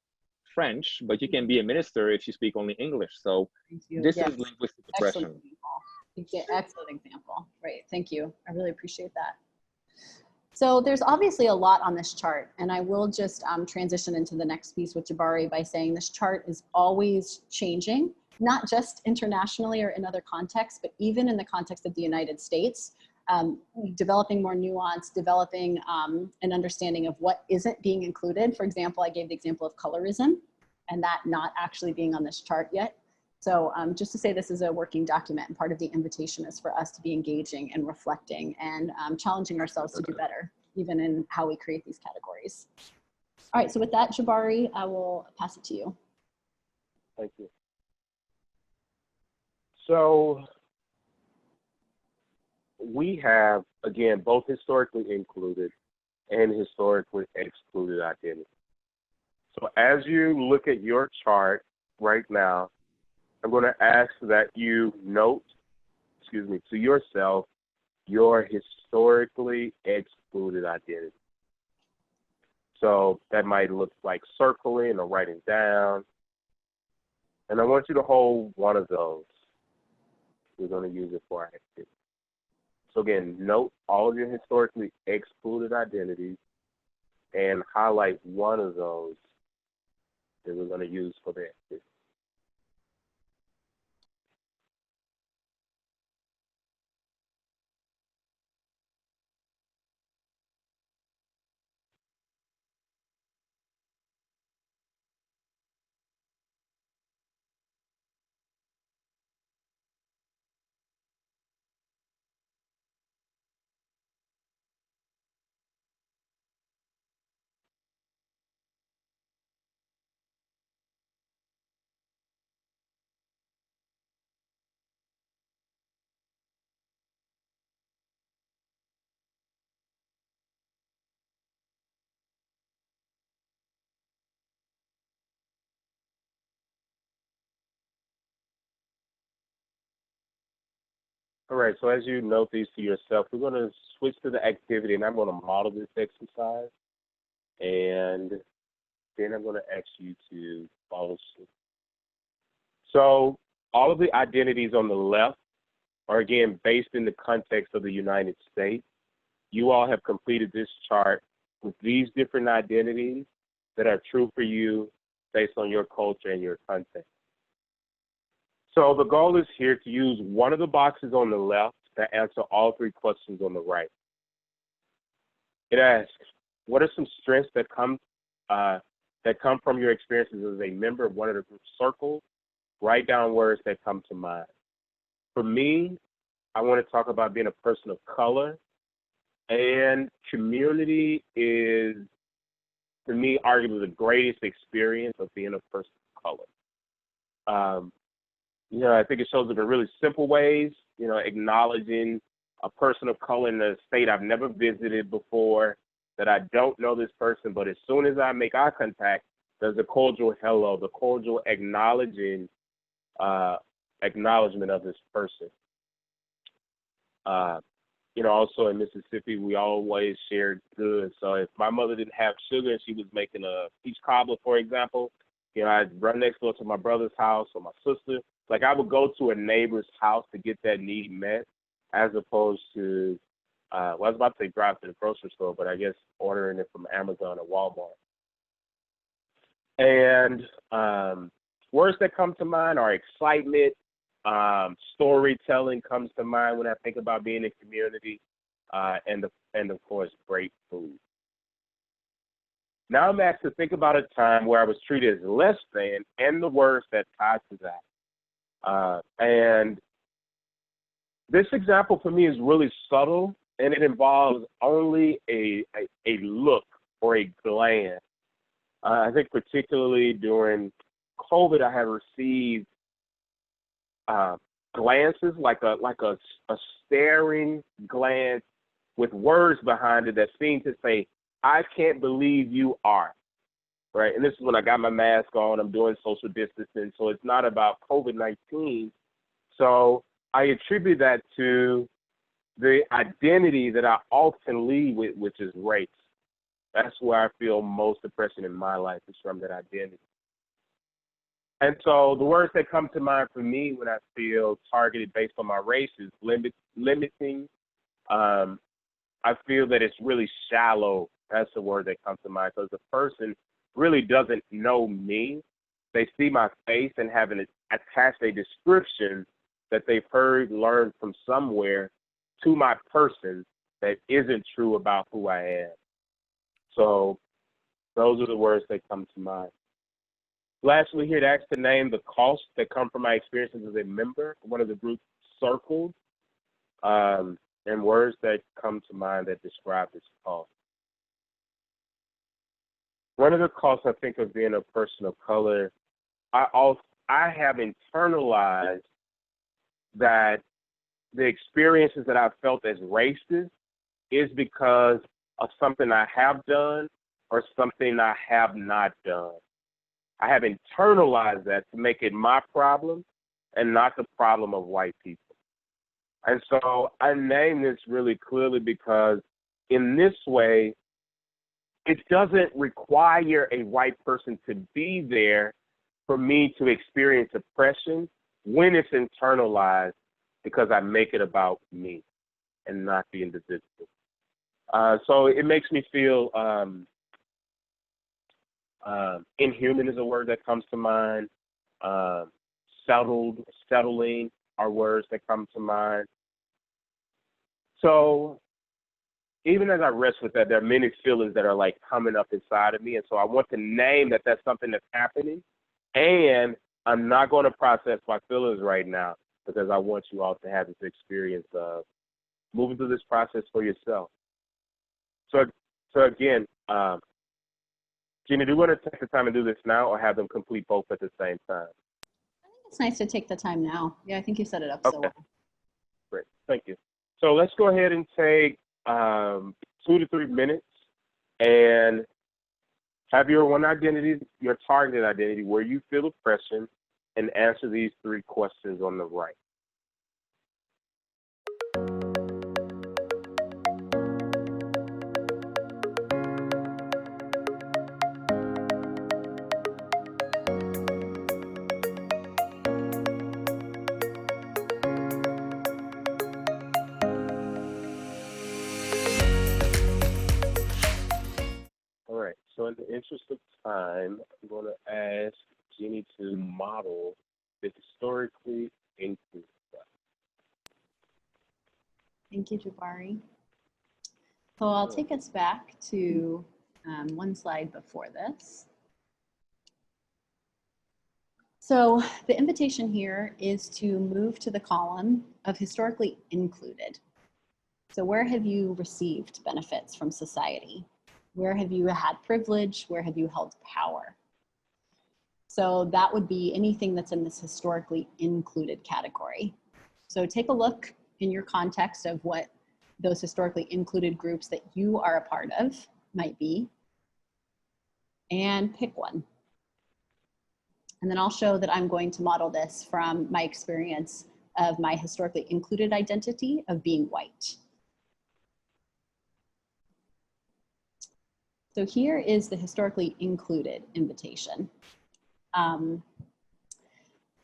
French, but you can be a minister if you speak only English. So Thank you. this Yes. is linguistic Excellent oppression. example. Excellent example. Right. Thank you. I really appreciate that. So there's obviously a lot on this chart, and I will just transition into the next piece with Jabari by saying this chart is always changing, not just internationally or in other contexts, but even in the context of the United States, developing more nuance, developing an understanding of what isn't being included. For example, I gave the example of colorism and that not actually being on this chart yet. So just to say this is a working document, and part of the invitation is for us to be engaging and reflecting and challenging ourselves to do better, even in how we create these categories. All right, so with that, Jabari, I will pass it to you. Thank you. So we have, again, both historically included and historically excluded identities. So as you look at your chart right now, I'm going to ask that you note, to yourself, your historically excluded identity. So that might look like circling or writing down. And I want you to hold one of those. We're going to use it for our activity. So again, note all of your historically excluded identities and highlight one of those that we're going to use for the activity. All right, so as you note these to yourself, we're going to switch to the activity, and I'm going to model this exercise, and then I'm going to ask you to follow suit. So all of the identities on the left are, again, based in the context of the United States. You all have completed this chart with these different identities that are true for you based on your culture and your context. So the goal is here to use one of the boxes on the left to answer all three questions on the right. It asks, what are some strengths that come from your experiences as a member of one of the group circles? Write down words that come to mind. For me, I want to talk about being a person of color, and community is, for me, arguably the greatest experience of being a person of color. I think it shows up in really simple ways, acknowledging a person of color in a state I've never visited before, that I don't know this person, but as soon as I make eye contact, there's a cordial hello, the cordial acknowledgement of this person. Also in Mississippi, we always shared goods. So if my mother didn't have sugar and she was making a peach cobbler, for example, I'd run next door to my brother's house or my sister. Like I would go to a neighbor's house to get that need met, as opposed to, I was about to say drive to the grocery store, but I guess ordering it from Amazon or Walmart. And words that come to mind are excitement, storytelling comes to mind when I think about being in community, and of course, great food. Now I'm asked to think about a time where I was treated as less than and the words that tie to that. And this example for me is really subtle, and it involves only a look or a glance. I think particularly during COVID, I have received glances, like a staring glance with words behind it that seem to say, I can't believe you are, right? And this is when I got my mask on, I'm doing social distancing, so it's not about COVID-19. So I attribute that to the identity that I often lead with, which is race. That's where I feel most oppression in my life, is from that identity. And so the words that come to mind for me when I feel targeted based on my race is limiting. I feel that it's really shallow. That's the word that comes to mind, because the person really doesn't know me. They see my face and have attached a description that they've heard, learned from somewhere to my person that isn't true about who I am. So those are the words that come to mind. Lastly, here to ask to name the costs that come from my experiences as a member, one of the group circles, and words that come to mind that describe this cost. One of the costs I think of being a person of color, I have internalized that the experiences that I've felt as racist is because of something I have done or something I have not done. I have internalized that to make it my problem and not the problem of white people. And so I name this really clearly because in this way, it doesn't require a white person to be there for me to experience oppression when it's internalized, because I make it about me and not the individual. So it makes me feel inhuman is a word that comes to mind. Settling are words that come to mind. So even as I rest with that, there are many feelings that are like coming up inside of me. And so I want to name that that's something that's happening. And I'm not going to process my feelings right now because I want you all to have this experience of moving through this process for yourself. So again, Jeanne, do you want to take the time and do this now or have them complete both at the same time? I think it's nice to take the time now. Yeah, I think you set it up so well. Great, thank you. So let's go ahead and take 2 to 3 minutes and have your one identity, your targeted identity, where you feel oppression, and answer these 3 questions on the right. All right, so in the interest of time, I'm going to ask Jeanne to model the historically inclusive. Thank you, Jabari. So I'll take us back to one slide before this. So the invitation here is to move to the column of historically included. So where have you received benefits from society? Where have you had privilege? Where have you held power? So that would be anything that's in this historically included category. So take a look in your context of what those historically included groups that you are a part of might be, and pick one. And then I'll show that I'm going to model this from my experience of my historically included identity of being white. So here is the historically included invitation.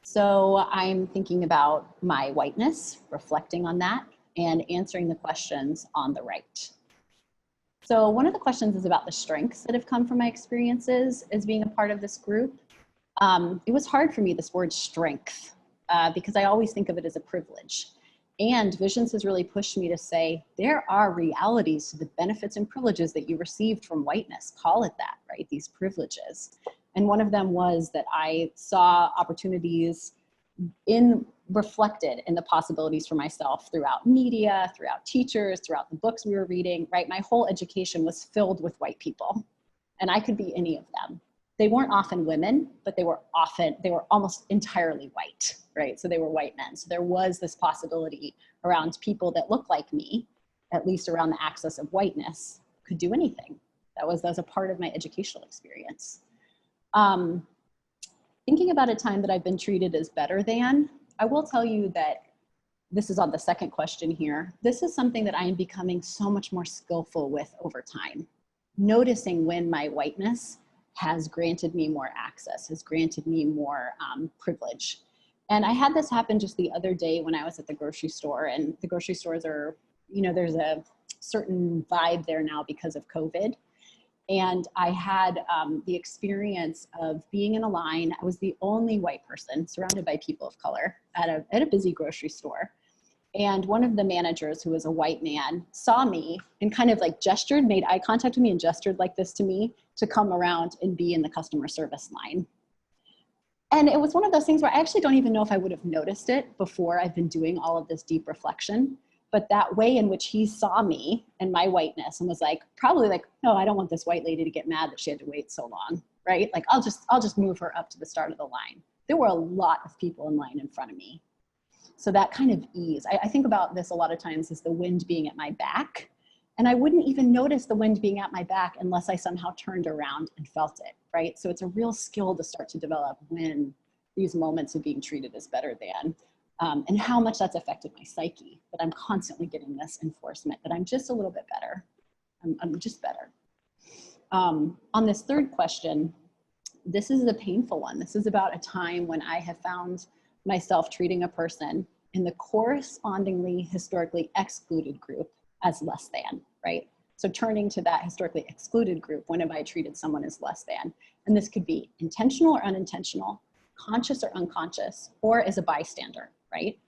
So I'm thinking about my whiteness, reflecting on that, and answering the questions on the right. So one of the questions is about the strengths that have come from my experiences as being a part of this group. It was hard for me, this word strength, because I always think of it as a privilege. And Visions has really pushed me to say, there are realities to the benefits and privileges that you received from whiteness. Call it that, right? These privileges. And one of them was that I saw opportunities reflected in the possibilities for myself throughout media, throughout teachers, throughout the books we were reading, right? My whole education was filled with white people, and I could be any of them. They weren't often women, but they were almost entirely white, right? So they were white men. So there was this possibility around people that looked like me, at least around the axis of whiteness, could do anything. That was a part of my educational experience. Thinking about a time that I've been treated as better than, I will tell you that this is on the second question here. This is something that I am becoming so much more skillful with over time. Noticing when my whiteness has granted me more access, has granted me more privilege. And I had this happen just the other day when I was at the grocery store, and the grocery stores are, you know, there's a certain vibe there now because of COVID. And I had the experience of being in a line. I was the only white person surrounded by people of color at a busy grocery store. And one of the managers, who was a white man, saw me and kind of like gestured, made eye contact with me and gestured like this to me to come around and be in the customer service line. And it was one of those things where I actually don't even know if I would have noticed it before I've been doing all of this deep reflection. But that way in which he saw me and my whiteness and was like, probably like, no, I don't want this white lady to get mad that she had to wait so long, right? Like, I'll just move her up to the start of the line. There were a lot of people in line in front of me. So that kind of ease, I think about this a lot of times as the wind being at my back. And I wouldn't even notice the wind being at my back unless I somehow turned around and felt it, right? So it's a real skill to start to develop when these moments of being treated as better than, and how much that's affected my psyche, that I'm constantly getting this enforcement, that I'm just a little bit better. I'm just better. On this third question, this is a painful one. This is about a time when I have found myself treating a person in the correspondingly historically excluded group as less than, right? So turning to that historically excluded group, when have I treated someone as less than? And this could be intentional or unintentional, conscious or unconscious, or as a bystander, right?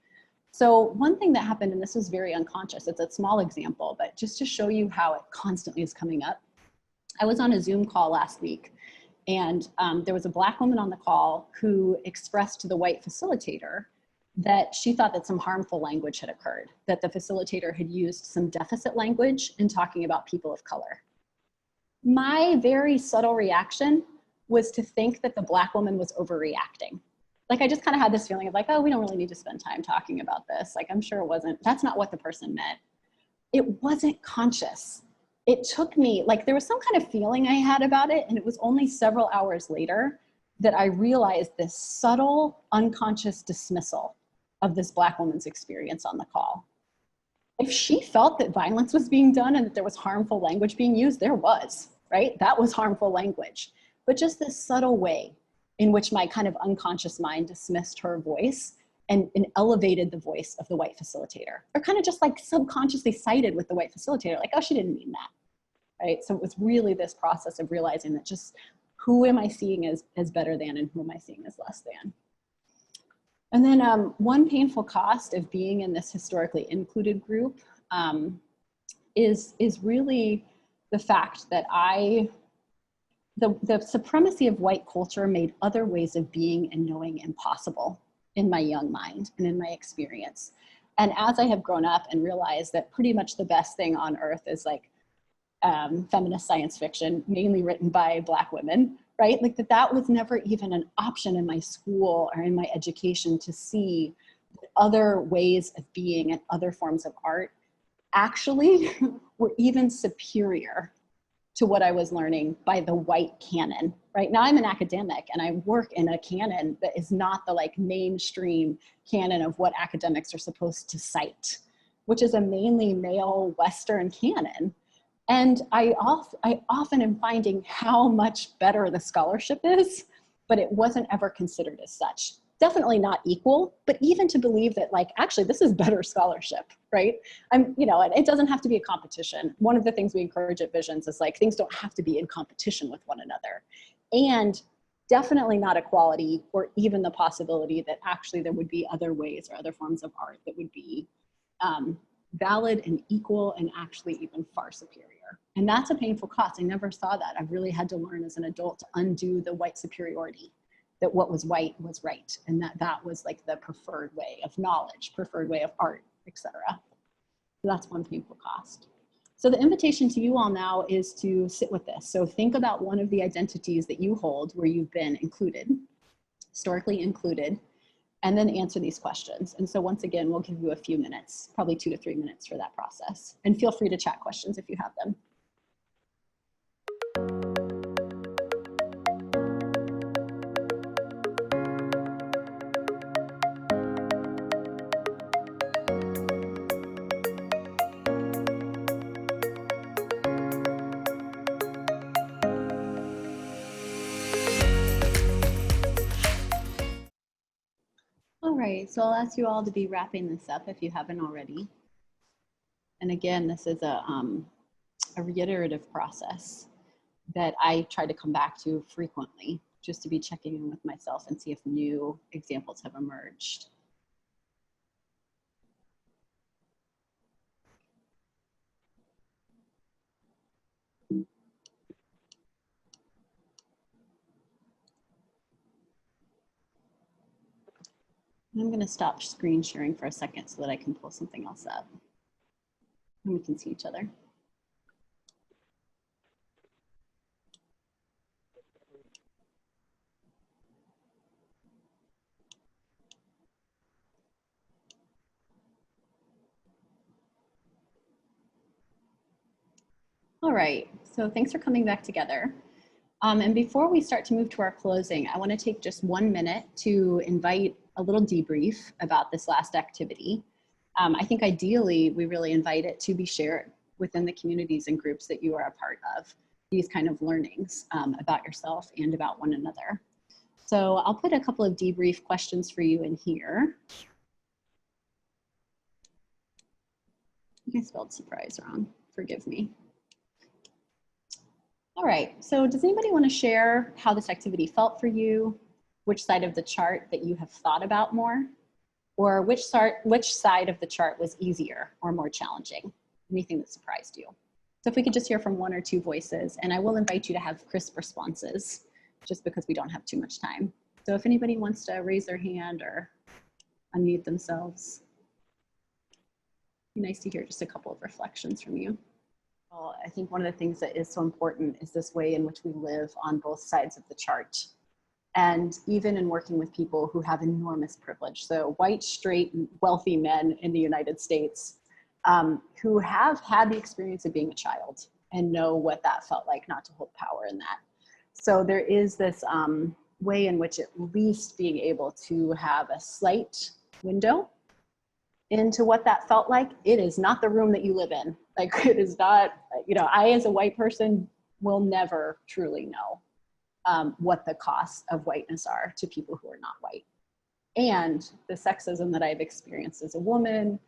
So one thing that happened, and this was very unconscious, it's a small example, but just to show you how it constantly is coming up. I was on a Zoom call last week, and there was a Black woman on the call who expressed to the white facilitator that she thought that some harmful language had occurred, that the facilitator had used some deficit language in talking about people of color. My very subtle reaction was to think that the Black woman was overreacting. Like, I just kind of had this feeling of like, oh, we don't really need to spend time talking about this. Like, I'm sure it wasn't, that's not what the person meant. It wasn't conscious. It took me, like, there was some kind of feeling I had about it, and it was only several hours later that I realized this subtle, unconscious dismissal of this Black woman's experience on the call. If she felt that violence was being done and that there was harmful language being used, there was, right? That was harmful language. But just this subtle way in which my kind of unconscious mind dismissed her voice and elevated the voice of the white facilitator, or kind of just like subconsciously sided with the white facilitator, like, oh, she didn't mean that, right? So it was really this process of realizing that just who am I seeing as better than and who am I seeing as less than? And then one painful cost of being in this historically included group is really the fact that the supremacy of white culture made other ways of being and knowing impossible in my young mind and in my experience. And as I have grown up and realized that pretty much the best thing on earth is like feminist science fiction, mainly written by Black women, right? Like that was never even an option in my school or in my education to see other ways of being and other forms of art actually were even superior to what I was learning by the white canon, right? Now I'm an academic and I work in a canon that is not the like mainstream canon of what academics are supposed to cite, which is a mainly male Western canon. And I often am finding how much better the scholarship is, but it wasn't ever considered as such. Definitely not equal, but even to believe that like, actually this is better scholarship, right? And it doesn't have to be a competition. One of the things we encourage at Visions is like, things don't have to be in competition with one another. And definitely not equality or even the possibility that actually there would be other ways or other forms of art that would be valid and equal and actually even far superior. And that's a painful cost. I never saw that. I really had to learn as an adult to undo the white superiority, that what was white was right. And that was like the preferred way of knowledge, preferred way of art, etc. So that's one painful cost. So the invitation to you all now is to sit with this. So think about one of the identities that you hold where you've been included, historically included, and then answer these questions. And so once again, we'll give you a few minutes, probably 2 to 3 minutes for that process. And feel free to chat questions if you have them. right, so I'll ask you all to be wrapping this up if you haven't already. And again, this is a reiterative process that I try to come back to frequently, just to be checking in with myself and see if new examples have emerged. I'm going to stop screen sharing for a second so that I can pull something else up and we can see each other. All right, so thanks for coming back together. And before we start to move to our closing, I want to take just 1 minute to invite a little debrief about this last activity. I think ideally, we really invite it to be shared within the communities and groups that you are a part of, these kind of learnings about yourself and about one another. So I'll put a couple of debrief questions for you in here. I spelled surprise wrong, forgive me. All right, so does anybody want to share how this activity felt for you? Which side of the chart that you have thought about more? Or which side of the chart was easier or more challenging? Anything that surprised you? So if we could just hear from 1 or 2 voices, and I will invite you to have crisp responses just because we don't have too much time. So if anybody wants to raise their hand or unmute themselves, it'd be nice to hear just a couple of reflections from you. Well, I think one of the things that is so important is this way in which we live on both sides of the chart. And even in working with people who have enormous privilege, so white, straight, wealthy men in the United States who have had the experience of being a child and know what that felt like not to hold power in that. So there is this way in which at least being able to have a slight window into what that felt like. It is not the room that you live in. Like, it is not, you know, I as a white person will never truly know what the costs of whiteness are to people who are not white. And the sexism that I've experienced as a woman,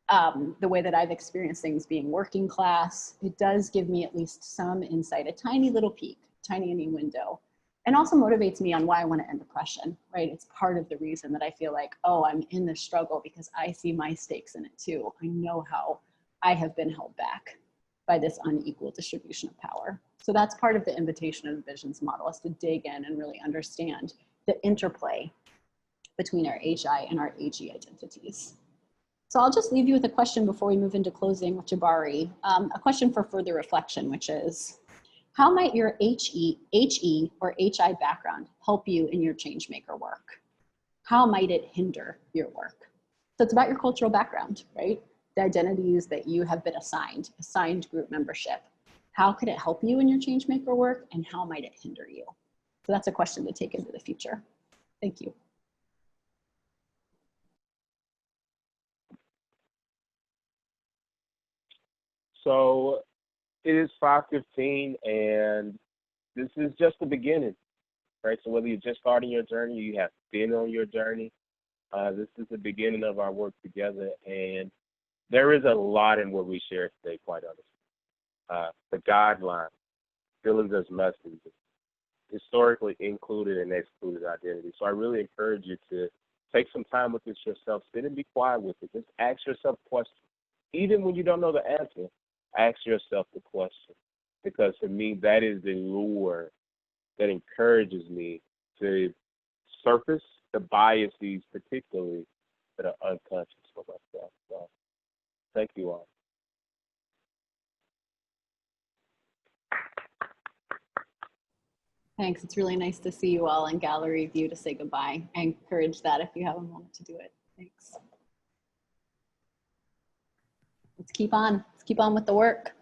the way that I've experienced things being working class, it does give me at least some insight, a tiny little peek, tiny window, and also motivates me on why I want to end oppression, right? It's part of the reason that I feel like, oh, I'm in this struggle because I see my stakes in it too. I know how I have been held back by this unequal distribution of power. So that's part of the invitation of the Visions model, is to dig in and really understand the interplay between our HI and our AG identities. So I'll just leave you with a question before we move into closing with Jabari, a question for further reflection, which is, how might your HE or HI background help you in your changemaker work? How might it hinder your work? So it's about your cultural background, right? The identities that you have been assigned group membership. How could it help you in your changemaker work, and how might it hinder you? So that's a question to take into the future. Thank you. So it is 5:15, and this is just the beginning, right? So whether you're just starting your journey, you have been on your journey, this is the beginning of our work together, and there is a lot in what we share today, quite honestly. The guideline, feelings as messages, historically included and excluded identity. So I really encourage you to take some time with this yourself, sit and be quiet with it. Just ask yourself questions. Even when you don't know the answer, ask yourself the question. Because for me, that is the lure that encourages me to surface the biases, particularly that are unconscious for myself. So thank you all. Thanks. It's really nice to see you all in gallery view to say goodbye. I encourage that if you have a moment to do it. Thanks. Let's keep on with the work.